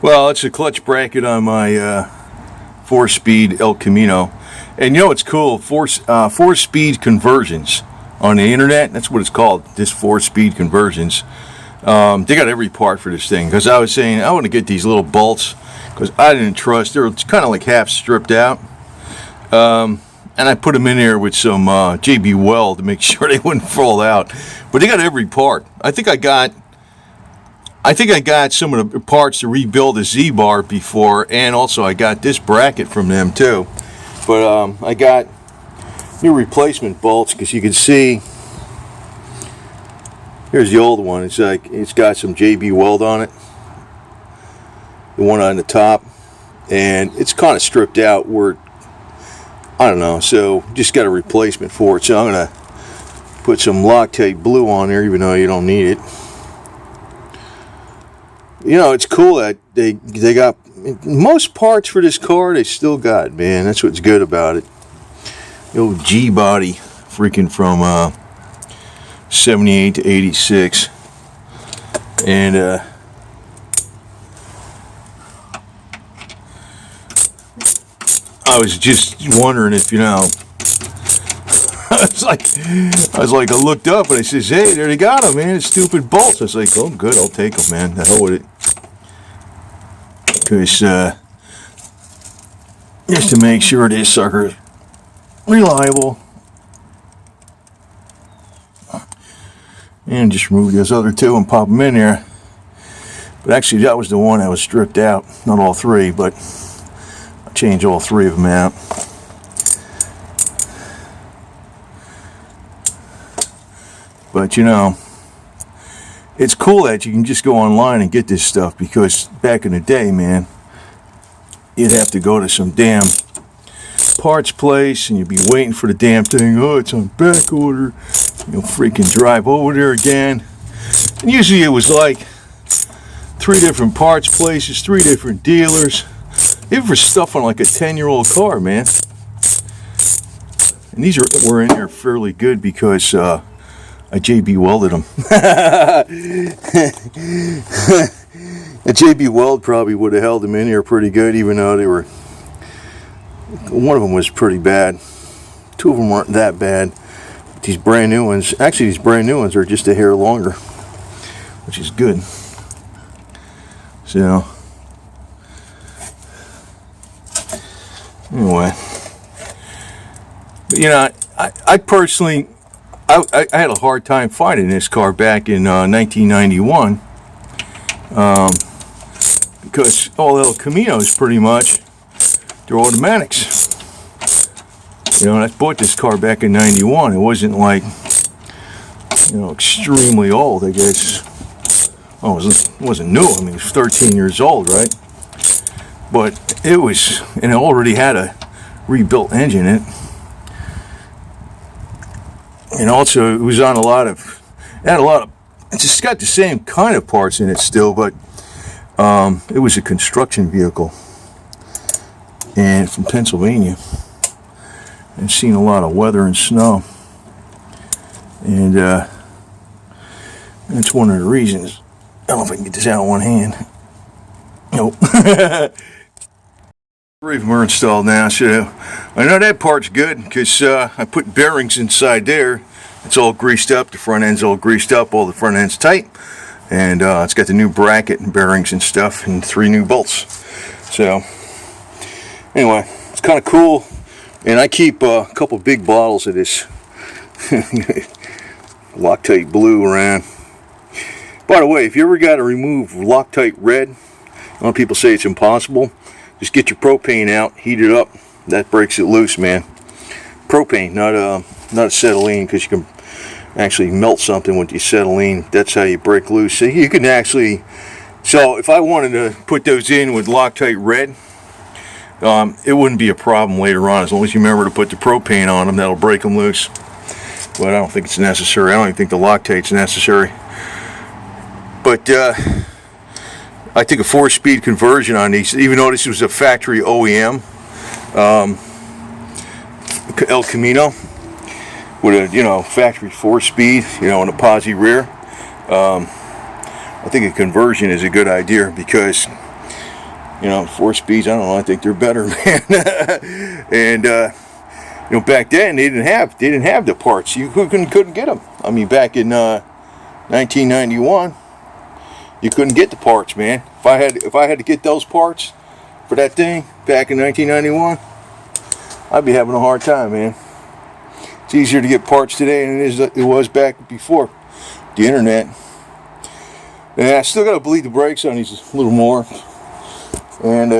Well, it's a clutch bracket on my 4-speed El Camino. And you know what's cool? Four-speed conversions on the internet. That's what it's called, this 4-speed conversions. They got every part for this thing. Because I was saying, I want to get these little bolts. Because I didn't trust. They're kind of like half stripped out. And I put them in there with some JB Weld to make sure they wouldn't fall out. But they got every part. I think I got some of the parts to rebuild a Z-bar before, and also I got this bracket from them too. But I got new replacement bolts because you can see. Here's the old one. It's got some JB Weld on it. The one on the top, and it's kind of stripped out where I don't know. So just got a replacement for it. So I'm gonna put some Loctite blue on there, even though you don't need it. You know, it's cool that they got most parts for this car. They still got, man. That's what's good about it. The old G body, freaking from 78 to 86, and I was just wondering if I was like, I looked up and I says, hey, there they got them, man. It's stupid bolts. I was like, oh, good, I'll take them, man. The hell with it. Because, just to make sure this sucker is reliable. And just remove those other two and pop them in there. But actually, that was the one that was stripped out. Not all three, but I changed all three of them out. But it's cool that you can just go online and get this stuff, because back in the day, man, you'd have to go to some damn parts place and you'd be waiting for the damn thing. Oh, it's on back order. Freaking drive over there again. And usually it was like 3 different parts places, 3 different dealers. Even for stuff on like a 10-year-old car, man. And these were in there fairly good because I JB welded them. A JB Weld probably would have held them in here pretty good, even though they were. One of them was pretty bad. 2 of them weren't that bad. But these brand new ones, actually, these brand new ones are just a hair longer, which is good. So, anyway, but I personally. I had a hard time finding this car back in 1991 because all El Caminos pretty much, they're automatics. I bought this car back in 91. It wasn't like, extremely old, I guess. Oh, it wasn't new. I mean, it was 13 years old, right? But it was, and it already had a rebuilt engine in it. And also, it was on it's just got the same kind of parts in it still, but it was a construction vehicle. And from Pennsylvania. And seen a lot of weather and snow. And that's one of the reasons. I don't know if I can get this out in one hand. Nope. 3 of them are installed now, so I know that part's good because I put bearings inside there. It's all greased up, the front end's all greased up, all the front end's tight, and it's got the new bracket and bearings and stuff, and 3 new bolts. So anyway, it's kind of cool, and I keep a couple big bottles of this Loctite blue around. By the way, if you ever got to remove Loctite red, a lot of people say it's impossible. Just get your propane out, heat it up. That breaks it loose, man. Propane, not acetylene, because you can actually melt something with the acetylene. That's how you break loose. So you can actually. So if I wanted to put those in with Loctite red, it wouldn't be a problem later on, as long as you remember to put the propane on them. That'll break them loose. But I don't think it's necessary. I don't even think the Loctite's necessary. But I took a 4-speed conversion on these, even though this was a factory OEM El Camino with a factory 4-speed, and a posi rear. I think a conversion is a good idea because You know, 4 speeds, I don't know, I think they're better, man. And you know, back then they didn't have the parts. You couldn't get them. I mean, back in 1991, you couldn't get the parts, man. If I had to get those parts for that thing back in 1991, I'd be having a hard time, man. It's easier to get parts today than it was back before the internet. And I still gotta bleed the brakes on these a little more. And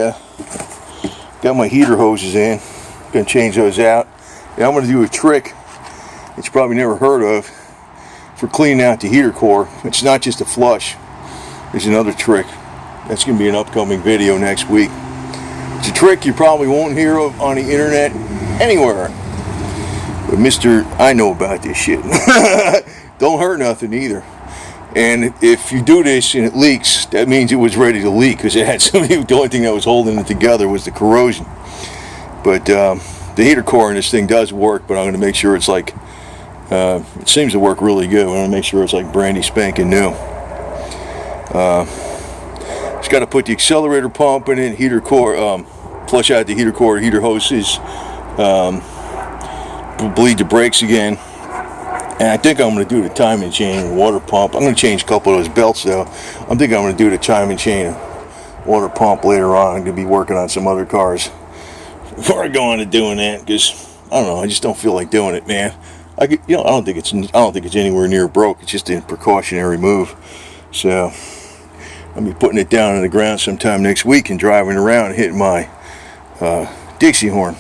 got my heater hoses in. Gonna change those out. And I'm gonna do a trick that you probably never heard of for cleaning out the heater core. It's not just a flush. There's another trick. That's gonna be an upcoming video next week. It's a trick you probably won't hear of on the internet anywhere. But I know about this shit. Don't hurt nothing either. And if you do this and it leaks, that means it was ready to leak, because it had the only thing that was holding it together was the corrosion. But the heater core in this thing does work, but I'm going to make sure it's like, it seems to work really good. I'm going to make sure it's like brandy spanking new. Just got to put the accelerator pump in it, heater core, flush out the heater core, heater hoses, bleed the brakes again. And I think I'm going to do the timing chain water pump. I'm going to change a couple of those belts though. I'm thinking I'm going to do the timing chain water pump later on. I'm going to be working on some other cars before I go on to doing that, because I don't know, I just don't feel like doing it, man. I don't think it's anywhere near broke. It's just a precautionary move. So I'll be putting it down on the ground sometime next week and driving around and hitting my Dixie horn.